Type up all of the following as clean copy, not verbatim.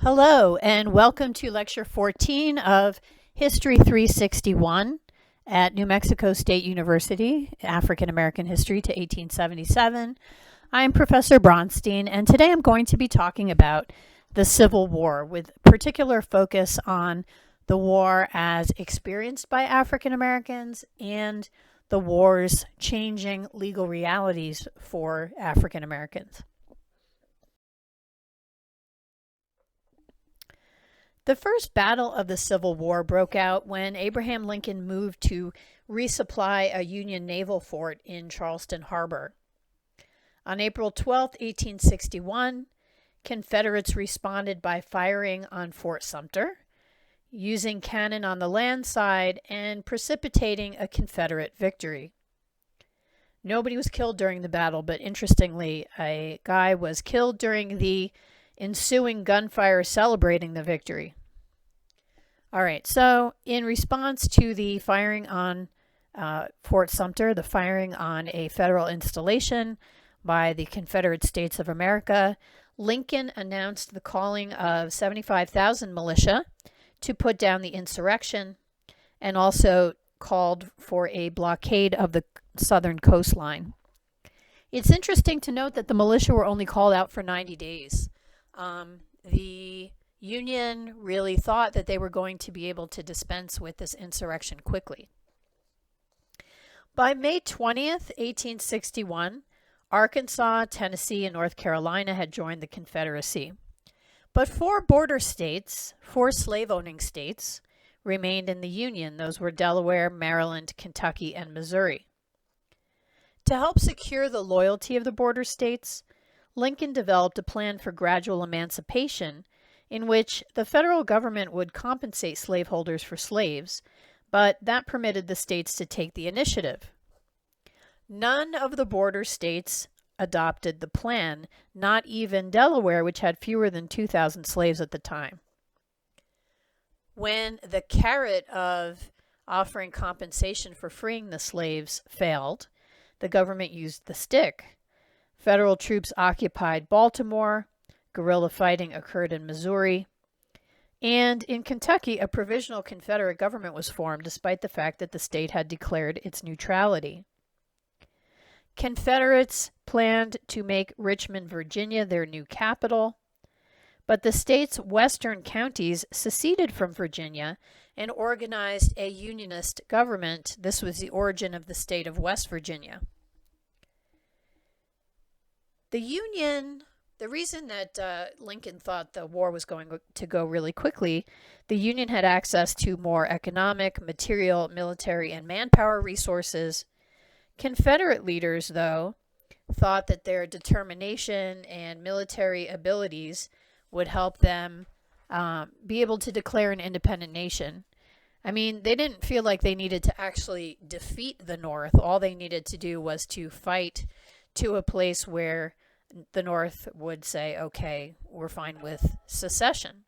Hello, and welcome to Lecture 14 of History 361 at New Mexico State University, African American History to 1877. I'm Professor Bronstein, and today I'm going to be talking about the Civil War with particular focus on the war as experienced by African Americans and the war's changing legal realities for African Americans. The first battle of the Civil War broke out when Abraham Lincoln moved to resupply a Union naval fort in Charleston Harbor. On April 12, 1861, Confederates responded by firing on Fort Sumter, using cannon on the land side, and precipitating a Confederate victory. Nobody was killed during the battle, but interestingly, a guy was killed during the ensuing gunfire celebrating the victory. All right, so in response to the firing on Fort Sumter, the firing on a federal installation by the Confederate States of America, Lincoln announced the calling of 75,000 militia to put down the insurrection and also called for a blockade of the southern coastline. It's interesting to note that the militia were only called out for 90 days. The Union really thought that they were going to be able to dispense with this insurrection quickly. By May 20th, 1861, Arkansas, Tennessee, and North Carolina had joined the Confederacy. But four slave-owning states, remained in the Union. Those were Delaware, Maryland, Kentucky, and Missouri. To help secure the loyalty of the border states, Lincoln developed a plan for gradual emancipation in which the federal government would compensate slaveholders for slaves, but that permitted the states to take the initiative. None of the border states adopted the plan, not even Delaware, which had fewer than 2,000 slaves at the time. When the carrot of offering compensation for freeing the slaves failed, the government used the stick. Federal troops occupied Baltimore, guerrilla fighting occurred in Missouri, and in Kentucky, a provisional Confederate government was formed despite the fact that the state had declared its neutrality. Confederates planned to make Richmond, Virginia, their new capital, but the state's western counties seceded from Virginia and organized a Unionist government. This was the origin of the state of West Virginia. The reason that Lincoln thought the war was going to go really quickly, the Union had access to more economic, material, military, and manpower resources. Confederate leaders, though, thought that their determination and military abilities would help them be able to declare an independent nation. I mean, they didn't feel like they needed to actually defeat the North. All they needed to do was to fight to a place where the North would say, okay, we're fine with secession.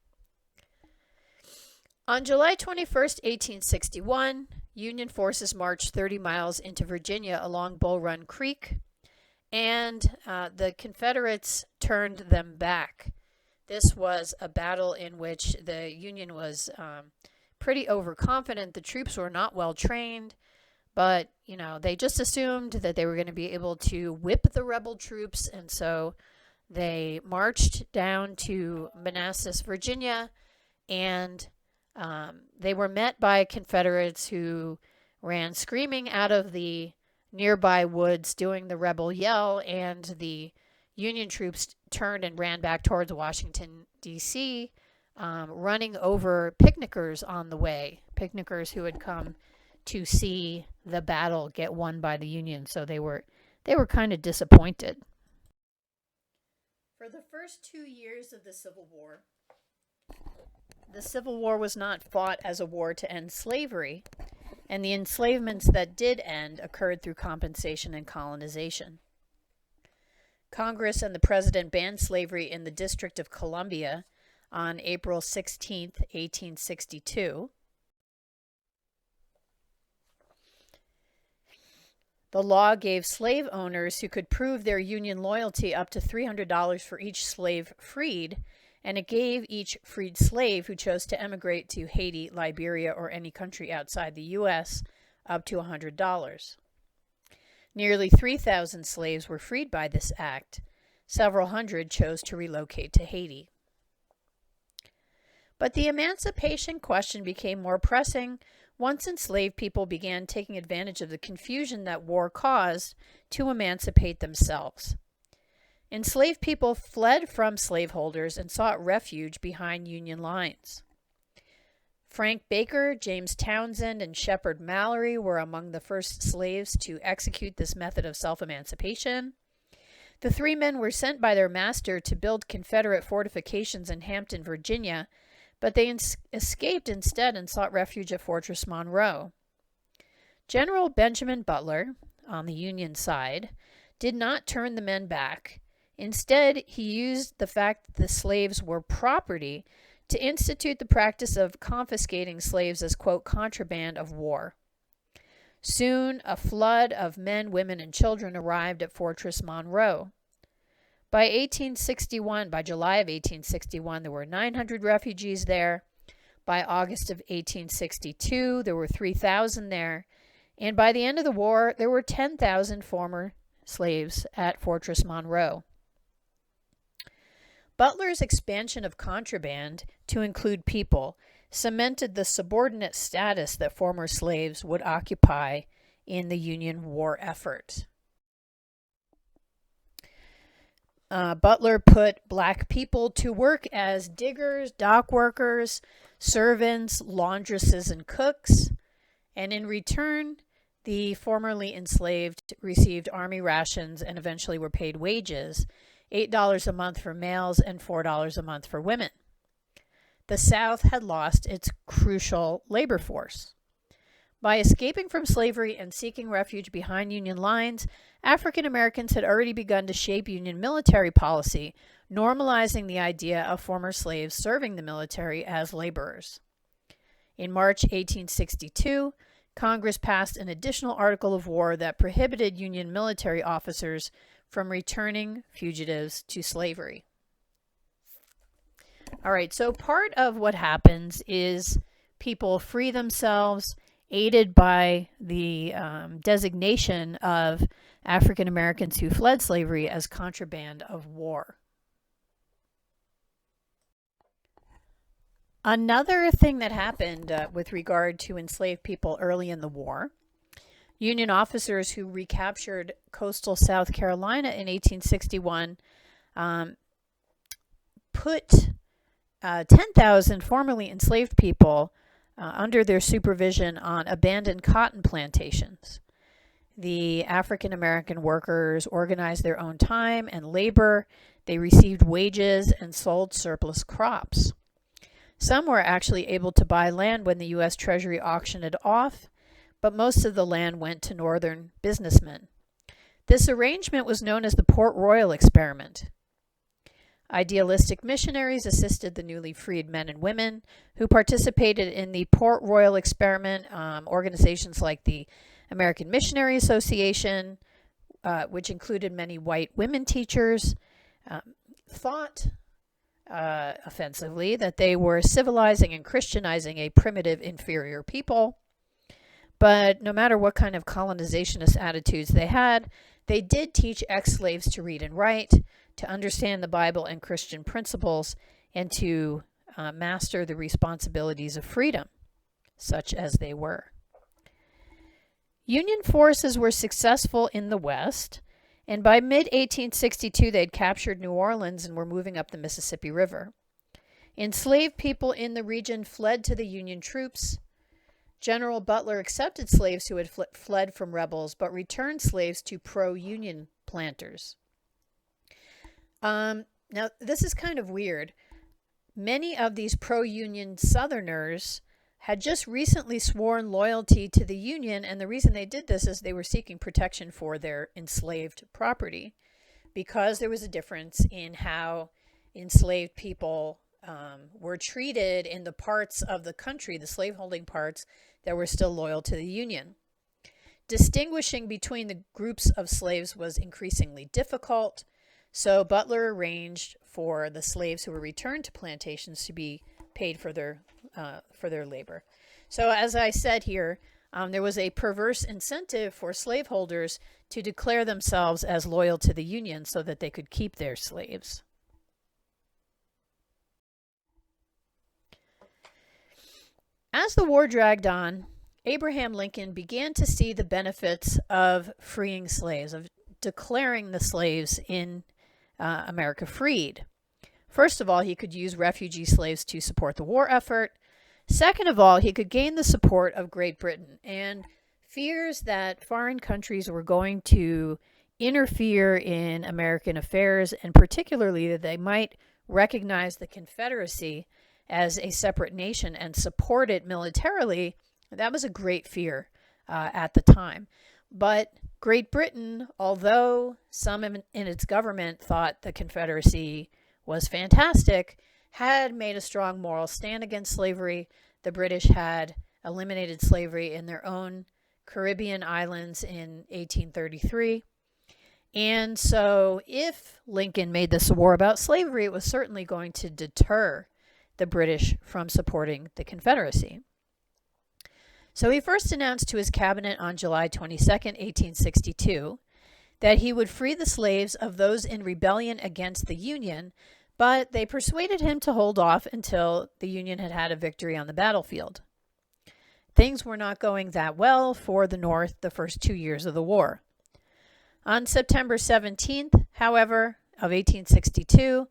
On July 21st, 1861, Union forces marched 30 miles into Virginia along Bull Run Creek, and the Confederates turned them back. This was a battle in which the Union was pretty overconfident. The troops were not well trained, but, they just assumed that they were going to be able to whip the rebel troops, and so they marched down to Manassas, Virginia, and they were met by Confederates who ran screaming out of the nearby woods doing the rebel yell, and the Union troops turned and ran back towards Washington, D.C., running over picnickers on the way, picnickers who had come to see the battle get won by the Union. So they were kind of disappointed. For the first 2 years of the Civil War was not fought as a war to end slavery, and the enslavements that did end occurred through compensation and colonization. Congress and the President banned slavery in the District of Columbia on April 16, 1862. The law gave slave owners who could prove their Union loyalty up to $300 for each slave freed, and it gave each freed slave who chose to emigrate to Haiti, Liberia, or any country outside the U.S. up to $100. Nearly 3,000 slaves were freed by this act. Several hundred chose to relocate to Haiti. But the emancipation question became more pressing once enslaved people began taking advantage of the confusion that war caused to emancipate themselves. Enslaved people fled from slaveholders and sought refuge behind Union lines. Frank Baker, James Townsend, and Shepard Mallory were among the first slaves to execute this method of self-emancipation. The three men were sent by their master to build Confederate fortifications in Hampton, Virginia, but they escaped instead and sought refuge at Fortress Monroe. General Benjamin Butler, on the Union side, did not turn the men back. Instead, he used the fact that the slaves were property to institute the practice of confiscating slaves as, quote, contraband of war. Soon, a flood of men, women, and children arrived at Fortress Monroe. By July of 1861, there were 900 refugees there. By August of 1862, there were 3,000 there. And by the end of the war, there were 10,000 former slaves at Fortress Monroe. Butler's expansion of contraband to include people cemented the subordinate status that former slaves would occupy in the Union war effort. Butler put black people to work as diggers, dock workers, servants, laundresses, and cooks, and in return, the formerly enslaved received army rations and eventually were paid wages, $8 a month for males and $4 a month for women. The South had lost its crucial labor force. By escaping from slavery and seeking refuge behind Union lines, African Americans had already begun to shape Union military policy, normalizing the idea of former slaves serving the military as laborers. In March 1862, Congress passed an additional article of war that prohibited Union military officers from returning fugitives to slavery. All right, so part of what happens is people free themselves, aided by the designation of African Americans who fled slavery as contraband of war. Another thing that happened with regard to enslaved people early in the war, Union officers who recaptured coastal South Carolina in 1861 put 10,000 formerly enslaved people under their supervision on abandoned cotton plantations. The African American workers organized their own time and labor. They received wages and sold surplus crops. Some were actually able to buy land when the U.S. Treasury auctioned it off, but most of the land went to northern businessmen. This arrangement was known as the Port Royal experiment. Idealistic missionaries assisted the newly freed men and women who participated in the Port Royal experiment. Organizations like the American Missionary Association, which included many white women teachers, thought offensively that they were civilizing and Christianizing a primitive, inferior people. But no matter what kind of colonizationist attitudes they had, they did teach ex-slaves to read and write, to understand the Bible and Christian principles, and to master the responsibilities of freedom, such as they were. Union forces were successful in the West, and by mid-1862 they'd captured New Orleans and were moving up the Mississippi River. Enslaved people in the region fled to the Union troops. General Butler accepted slaves who had fled from rebels, but returned slaves to pro-Union planters. Now, this is kind of weird. Many of these pro-Union Southerners had just recently sworn loyalty to the Union, and the reason they did this is they were seeking protection for their enslaved property, because there was a difference in how enslaved people were treated in the parts of the country, the slaveholding parts, that were still loyal to the Union. Distinguishing between the groups of slaves was increasingly difficult. So Butler arranged for the slaves who were returned to plantations to be paid for their labor. So as I said here, there was a perverse incentive for slaveholders to declare themselves as loyal to the Union so that they could keep their slaves. As the war dragged on, Abraham Lincoln began to see the benefits of freeing slaves, of declaring the slaves in America freed. First of all, he could use refugee slaves to support the war effort. Second of all, he could gain the support of Great Britain, and fears that foreign countries were going to interfere in American affairs, and particularly that they might recognize the Confederacy as a separate nation and support it militarily, that was a great fear at the time. But Great Britain, although some in its government thought the Confederacy was fantastic, had made a strong moral stand against slavery. The British had eliminated slavery in their own Caribbean islands in 1833. And so if Lincoln made this a war about slavery, it was certainly going to deter the British from supporting the Confederacy. So he first announced to his cabinet on July 22, 1862, that he would free the slaves of those in rebellion against the Union, but they persuaded him to hold off until the Union had had a victory on the battlefield. Things were not going that well for the North the first 2 years of the war. On September 17th, however, of 1862,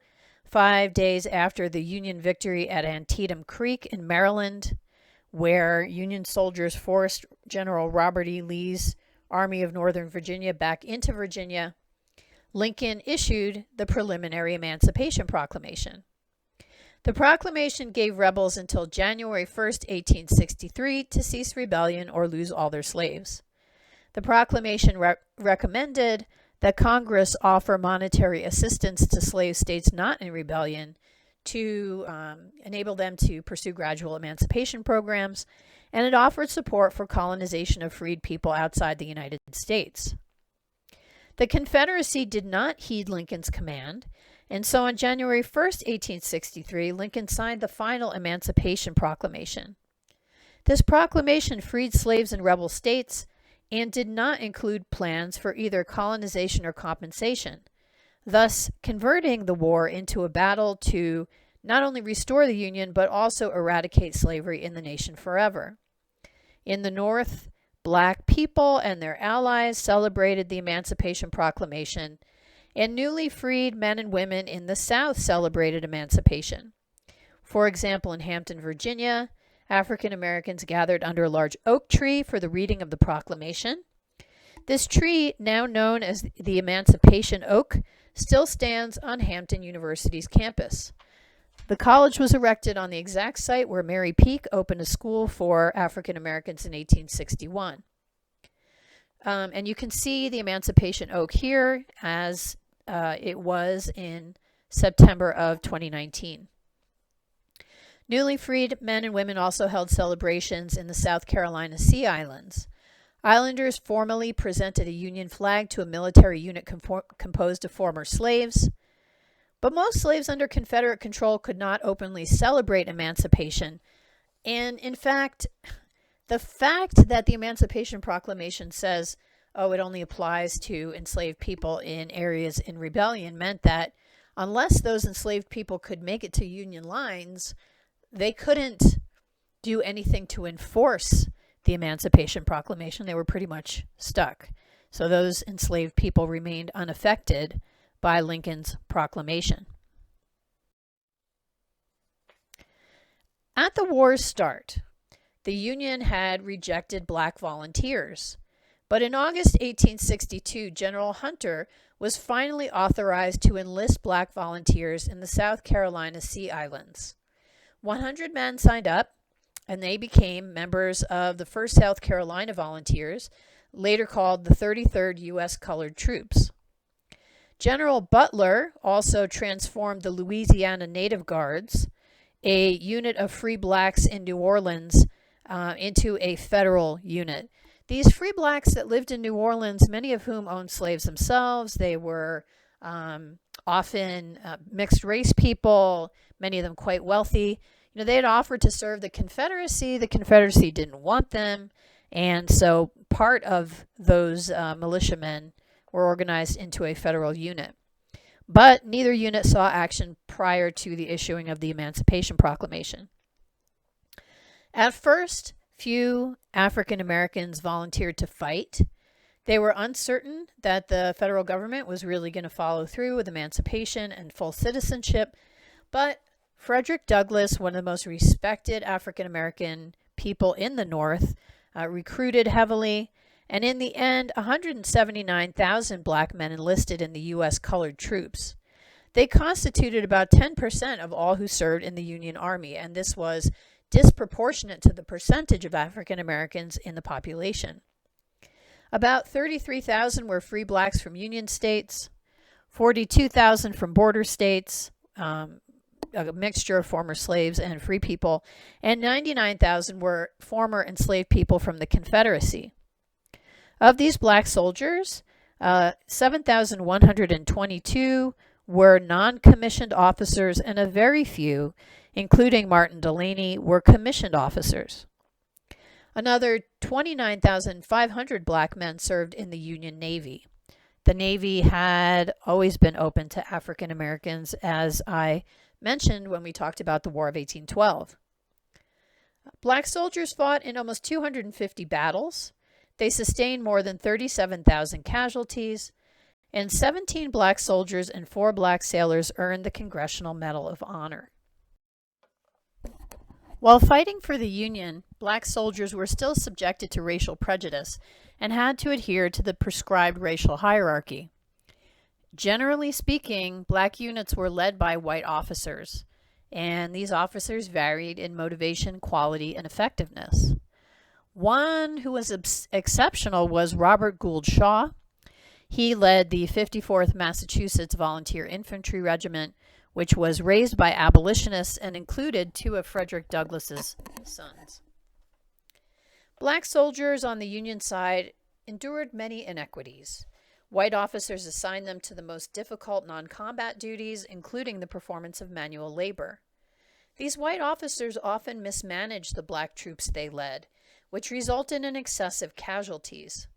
5 days after the Union victory at Antietam Creek in Maryland, where Union soldiers forced General Robert E. Lee's Army of Northern Virginia back into Virginia, Lincoln issued the preliminary Emancipation Proclamation. The proclamation gave rebels until January 1st, 1863 to cease rebellion or lose all their slaves. The proclamation recommended that Congress offer monetary assistance to slave states not in rebellion to enable them to pursue gradual emancipation programs, and it offered support for colonization of freed people outside the United States. The Confederacy did not heed Lincoln's command, and so on January 1st, 1863, Lincoln signed the final Emancipation Proclamation. This proclamation freed slaves in rebel states and did not include plans for either colonization or compensation, thus converting the war into a battle to not only restore the Union, but also eradicate slavery in the nation forever. In the North, Black people and their allies celebrated the Emancipation Proclamation, and newly freed men and women in the South celebrated emancipation. For example, in Hampton, Virginia, African Americans gathered under a large oak tree for the reading of the proclamation. This tree, now known as the Emancipation Oak, still stands on Hampton University's campus. The college was erected on the exact site where Mary Peak opened a school for African Americans in 1861. And you can see the Emancipation Oak here as it was in September of 2019. Newly freed men and women also held celebrations in the South Carolina Sea Islands. Islanders formally presented a Union flag to a military unit composed of former slaves. But most slaves under Confederate control could not openly celebrate emancipation. And in fact, the fact that the Emancipation Proclamation says, oh, it only applies to enslaved people in areas in rebellion meant that unless those enslaved people could make it to Union lines, they couldn't do anything to enforce the Emancipation Proclamation. They were pretty much stuck. So those enslaved people remained unaffected by Lincoln's proclamation. At the war's start, the Union had rejected black volunteers. But in August 1862, General Hunter was finally authorized to enlist black volunteers in the South Carolina Sea Islands. 100 men signed up, and they became members of the 1st South Carolina Volunteers, later called the 33rd U.S. Colored Troops. General Butler also transformed the Louisiana Native Guards, a unit of free blacks in New Orleans, into a federal unit. These free blacks that lived in New Orleans, many of whom owned slaves themselves, they were often mixed race people, many of them quite wealthy. They had offered to serve the Confederacy. The Confederacy didn't want them. And so part of those militiamen were organized into a federal unit. But neither unit saw action prior to the issuing of the Emancipation Proclamation. At first, few African Americans volunteered to fight. They were uncertain that the federal government was really going to follow through with emancipation and full citizenship, but Frederick Douglass, one of the most respected African American people in the North, recruited heavily, and in the end, 179,000 black men enlisted in the U.S. colored troops. They constituted about 10% of all who served in the Union Army, and this was disproportionate to the percentage of African Americans in the population. About 33,000 were free blacks from Union states, 42,000 from border states, a mixture of former slaves and free people, and 99,000 were former enslaved people from the Confederacy. Of these black soldiers, 7,122 were non-commissioned officers, and a very few, including Martin Delany, were commissioned officers. Another 29,500 black men served in the Union Navy. The Navy had always been open to African Americans, as I mentioned when we talked about the War of 1812. Black soldiers fought in almost 250 battles. They sustained more than 37,000 casualties, and 17 black soldiers and 4 black sailors earned the Congressional Medal of Honor. While fighting for the Union, black soldiers were still subjected to racial prejudice and had to adhere to the prescribed racial hierarchy. Generally speaking, black units were led by white officers, and these officers varied in motivation, quality, and effectiveness. One who was exceptional was Robert Gould Shaw. He led the 54th Massachusetts Volunteer Infantry Regiment, which was raised by abolitionists and included 2 of Frederick Douglass's sons. Black soldiers on the Union side endured many inequities. White officers assigned them to the most difficult non-combat duties, including the performance of manual labor. These white officers often mismanaged the black troops they led, which resulted in excessive casualties.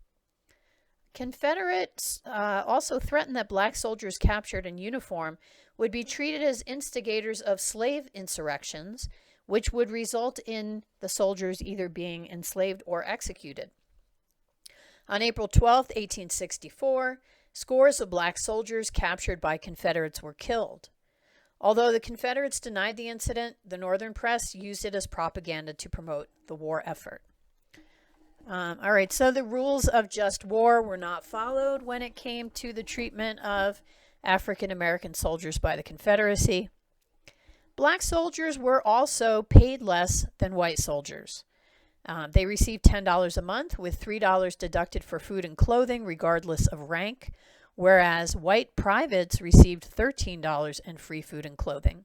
Confederates also threatened that black soldiers captured in uniform would be treated as instigators of slave insurrections, which would result in the soldiers either being enslaved or executed. On April 12, 1864, scores of black soldiers captured by Confederates were killed. Although the Confederates denied the incident, the Northern press used it as propaganda to promote the war effort. All right, so the rules of just war were not followed when it came to the treatment of African American soldiers by the Confederacy. Black soldiers were also paid less than white soldiers. They received $10 a month, with $3 deducted for food and clothing, regardless of rank, whereas white privates received $13 and free food and clothing.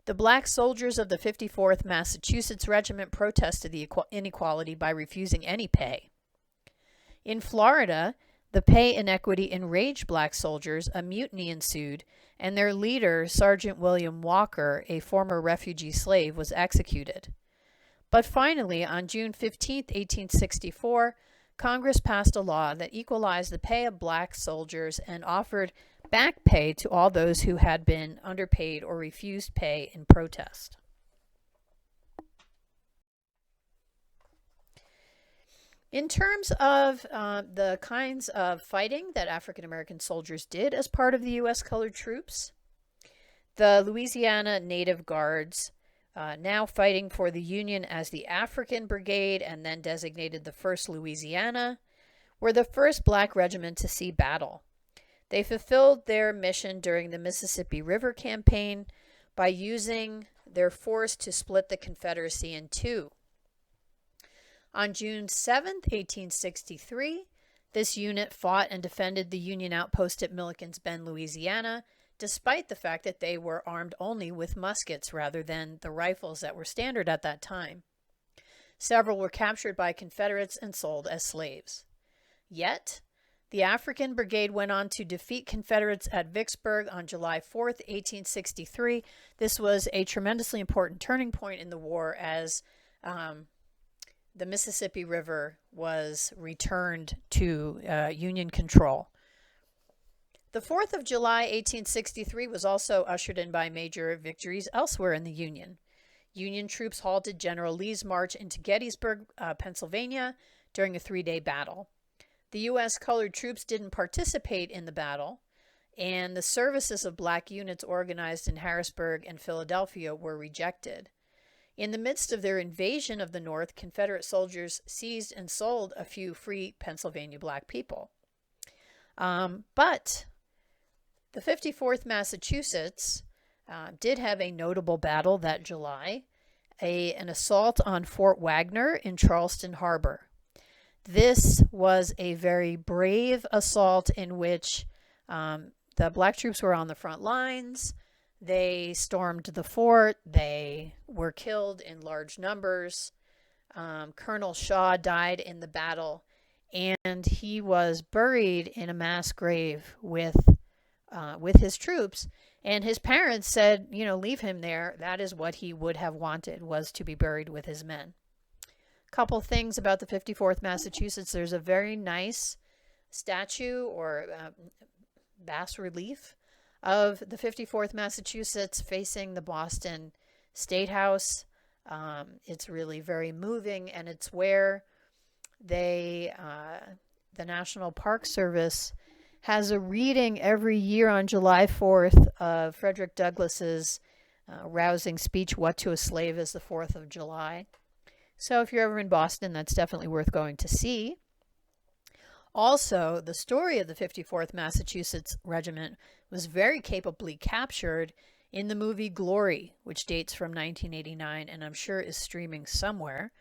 The black soldiers of the 54th Massachusetts Regiment protested the inequality by refusing any pay. In Florida, the pay inequity enraged black soldiers. A mutiny ensued, and their leader, Sergeant William Walker, a former refugee slave, was executed. But finally, on June 15, 1864, Congress passed a law that equalized the pay of black soldiers and offered back pay to all those who had been underpaid or refused pay in protest. In terms of the kinds of fighting that African American soldiers did as part of the U.S. colored troops, the Louisiana Native Guards, now fighting for the Union as the African Brigade and then designated the 1st Louisiana, were the first black regiment to see battle. They fulfilled their mission during the Mississippi River Campaign by using their force to split the Confederacy in 2. On June 7, 1863, this unit fought and defended the Union outpost at Milliken's Bend, Louisiana, despite the fact that they were armed only with muskets rather than the rifles that were standard at that time. Several were captured by Confederates and sold as slaves. Yet, The African Brigade went on to defeat Confederates at Vicksburg on July 4th, 1863. This was a tremendously important turning point in the war as the Mississippi River was returned to Union control. The 4th of July, 1863 was also ushered in by major victories elsewhere in the Union. Union troops halted General Lee's march into Gettysburg, Pennsylvania, during a 3-day battle. The U.S. colored troops didn't participate in the battle, and the services of black units organized in Harrisburg and Philadelphia were rejected. In the midst of their invasion of the North, Confederate soldiers seized and sold a few free Pennsylvania black people. But the 54th Massachusetts did have a notable battle that July, an assault on Fort Wagner in Charleston Harbor. This was a very brave assault in which the black troops were on the front lines. They stormed the fort. They were killed in large numbers. Colonel Shaw died in the battle, and he was buried in a mass grave with his troops. And his parents said, leave him there. That is what he would have wanted, was to be buried with his men. Couple things about the 54th Massachusetts. There's a very nice statue or bas relief of the 54th Massachusetts facing the Boston State House. It's really very moving, and it's where the National Park Service has a reading every year on July 4th of Frederick Douglass's rousing speech, "What to a Slave is the 4th of July." So if you're ever in Boston, that's definitely worth going to see. Also, the story of the 54th Massachusetts Regiment was very capably captured in the movie Glory, which dates from 1989 and I'm sure is streaming somewhere.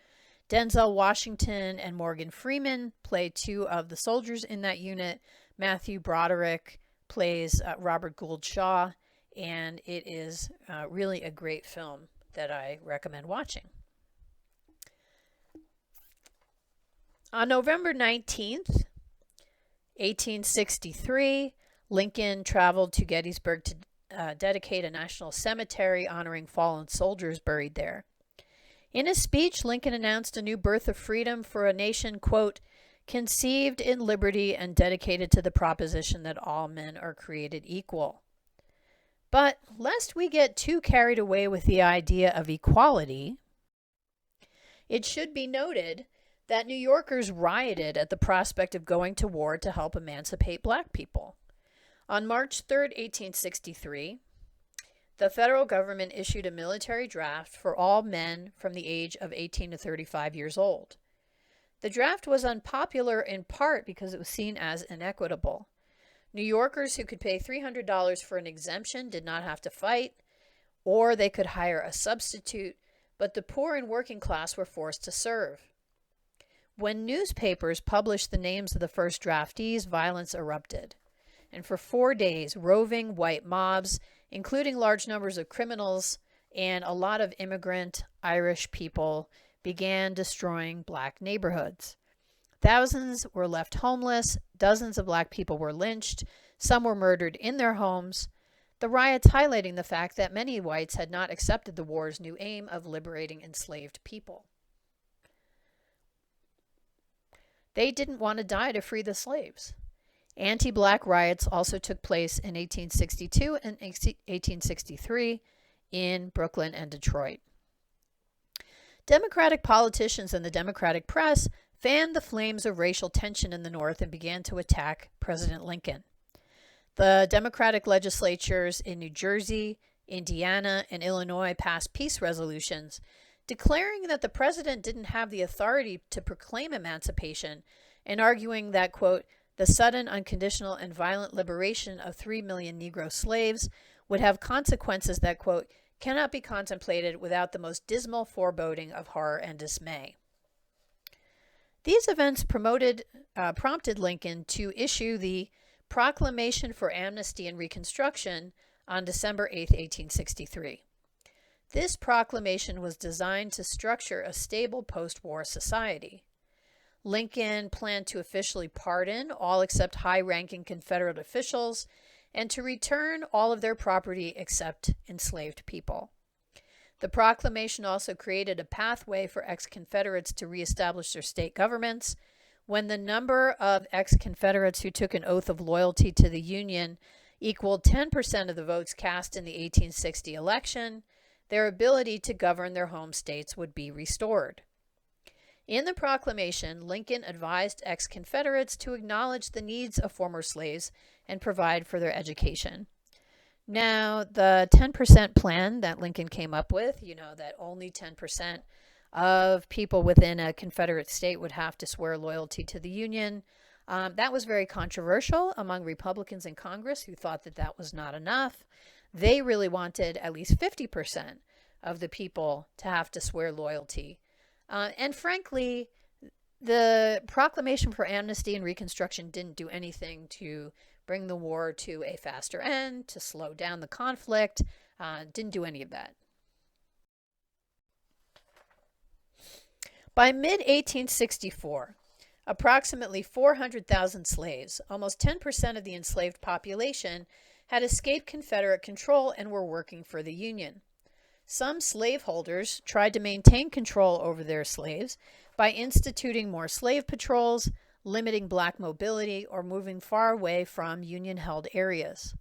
Denzel Washington and Morgan Freeman play two of the soldiers in that unit. Matthew Broderick plays Robert Gould Shaw, and it is really a great film that I recommend watching. On November 19th, 1863, Lincoln traveled to Gettysburg to dedicate a national cemetery honoring fallen soldiers buried there. In his speech, Lincoln announced a new birth of freedom for a nation, quote, "conceived in liberty and dedicated to the proposition that all men are created equal." But lest we get too carried away with the idea of equality, it should be noted that New Yorkers rioted at the prospect of going to war to help emancipate black people. On March 3rd, 1863, the federal government issued a military draft for all men from the age of 18 to 35 years old. The draft was unpopular in part because it was seen as inequitable. New Yorkers who could pay $300 for an exemption did not have to fight, or they could hire a substitute, but the poor and working class were forced to serve. When newspapers published the names of the first draftees, violence erupted. And for 4 days, roving white mobs, including large numbers of criminals and a lot of immigrant Irish people, began destroying black neighborhoods. Thousands were left homeless, dozens of black people were lynched, some were murdered in their homes, the riots highlighting the fact that many whites had not accepted the war's new aim of liberating enslaved people. They didn't want to die to free the slaves. Anti-black riots also took place in 1862 and 1863 in Brooklyn and Detroit. Democratic politicians and the Democratic press fanned the flames of racial tension in the North and began to attack President Lincoln. The Democratic legislatures in New Jersey, Indiana, and Illinois passed peace resolutions declaring that the president didn't have the authority to proclaim emancipation and arguing that, quote, "the sudden, unconditional, and violent liberation of 3 million Negro slaves would have consequences that, quote, cannot be contemplated without the most dismal foreboding of horror and dismay." These events prompted Lincoln to issue the Proclamation for Amnesty and Reconstruction on December 8, 1863. This proclamation was designed to structure a stable post-war society. Lincoln planned to officially pardon all except high-ranking Confederate officials and to return all of their property except enslaved people. The proclamation also created a pathway for ex-Confederates to reestablish their state governments. When the number of ex-Confederates who took an oath of loyalty to the Union equaled 10% of the votes cast in the 1860 election, their ability to govern their home states would be restored. In the proclamation, Lincoln advised ex-Confederates to acknowledge the needs of former slaves and provide for their education. Now, the 10% plan that Lincoln came up with, that only 10% of people within a Confederate state would have to swear loyalty to the Union, that was very controversial among Republicans in Congress who thought that that was not enough. They really wanted at least 50% of the people to have to swear loyalty. And frankly, the Proclamation for Amnesty and Reconstruction didn't do anything to bring the war to a faster end, to slow down the conflict, didn't do any of that. By mid-1864, approximately 400,000 slaves, almost 10% of the enslaved population, had escaped Confederate control and were working for the Union. Some slaveholders tried to maintain control over their slaves by instituting more slave patrols, limiting black mobility, or moving far away from Union-held areas.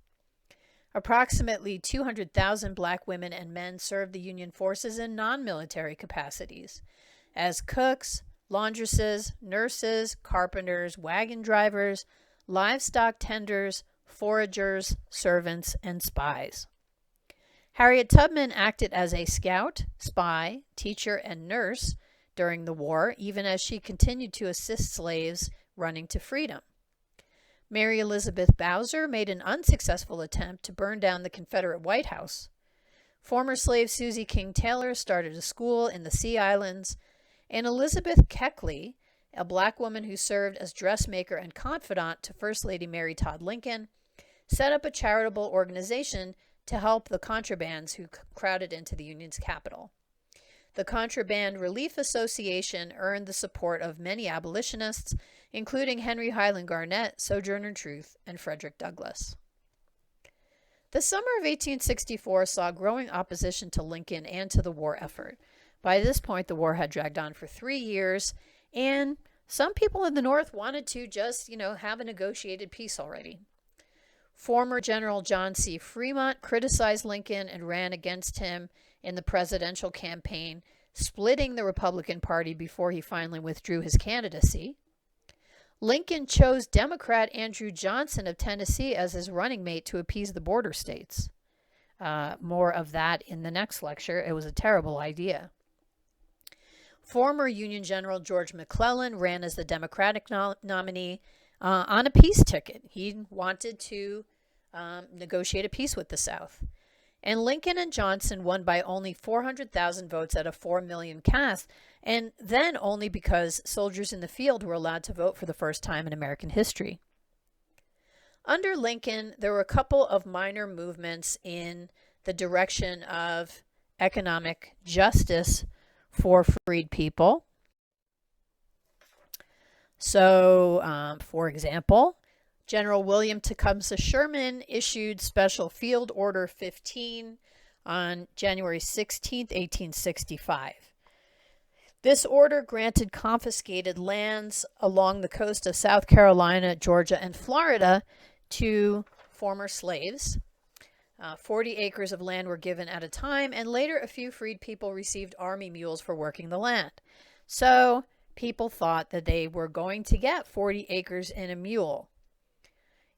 Approximately 200,000 black women and men served the Union forces in non-military capacities as cooks, laundresses, nurses, carpenters, wagon drivers, livestock tenders, foragers, servants, and spies. Harriet Tubman acted as a scout, spy, teacher, and nurse during the war, even as she continued to assist slaves running to freedom. Mary Elizabeth Bowser made an unsuccessful attempt to burn down the Confederate White House. Former slave Susie King Taylor started a school in the Sea Islands, and Elizabeth Keckley, a black woman who served as dressmaker and confidant to First Lady Mary Todd Lincoln, set up a charitable organization to help the contrabands who crowded into the Union's capital. The Contraband Relief Association earned the support of many abolitionists, including Henry Highland Garnett, Sojourner Truth, and Frederick Douglass. The summer of 1864 saw growing opposition to Lincoln and to the war effort. By this point, the war had dragged on for 3 years, and some people in the North wanted to just, have a negotiated peace already. Former General John C. Fremont criticized Lincoln and ran against him in the presidential campaign, splitting the Republican Party before he finally withdrew his candidacy. Lincoln chose Democrat Andrew Johnson of Tennessee as his running mate to appease the border states. More of that in the next lecture. It was a terrible idea. Former Union General George McClellan ran as the Democratic nominee on a peace ticket. He wanted to negotiate a peace with the South. And Lincoln and Johnson won by only 400,000 votes out of 4 million cast, and then only because soldiers in the field were allowed to vote for the first time in American history. Under Lincoln, there were a couple of minor movements in the direction of economic justice for freed people. So, for example, General William Tecumseh Sherman issued Special Field Order 15 on January 16, 1865. This order granted confiscated lands along the coast of South Carolina, Georgia, and Florida to former slaves. 40 acres of land were given at a time, and later a few freed people received army mules for working the land. So people thought that they were going to get 40 acres and a mule.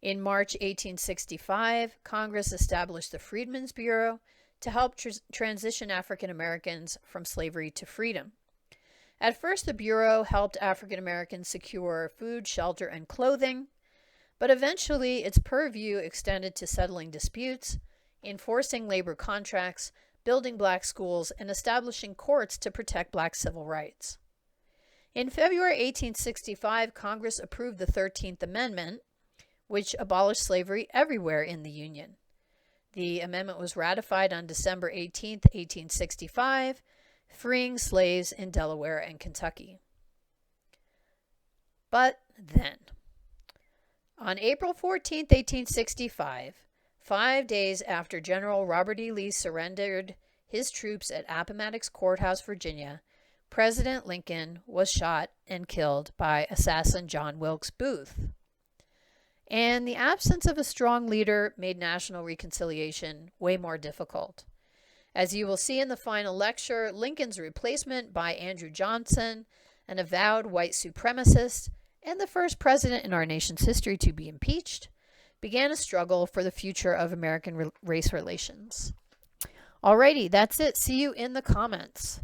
In March 1865, Congress established the Freedmen's Bureau to help transition African Americans from slavery to freedom. At first, the Bureau helped African Americans secure food, shelter, and clothing, but eventually its purview extended to settling disputes, enforcing labor contracts, building black schools, and establishing courts to protect black civil rights. In February 1865, Congress approved the 13th Amendment, which abolished slavery everywhere in the Union. The amendment was ratified on December 18, 1865, freeing slaves in Delaware and Kentucky. But then, on April 14, 1865, 5 days after General Robert E. Lee surrendered his troops at Appomattox Courthouse, Virginia, President Lincoln was shot and killed by assassin John Wilkes Booth. And the absence of a strong leader made national reconciliation way more difficult. As you will see in the final lecture, Lincoln's replacement by Andrew Johnson, an avowed white supremacist and the first president in our nation's history to be impeached, began a struggle for the future of American race relations. Alrighty, that's it. See you in the comments.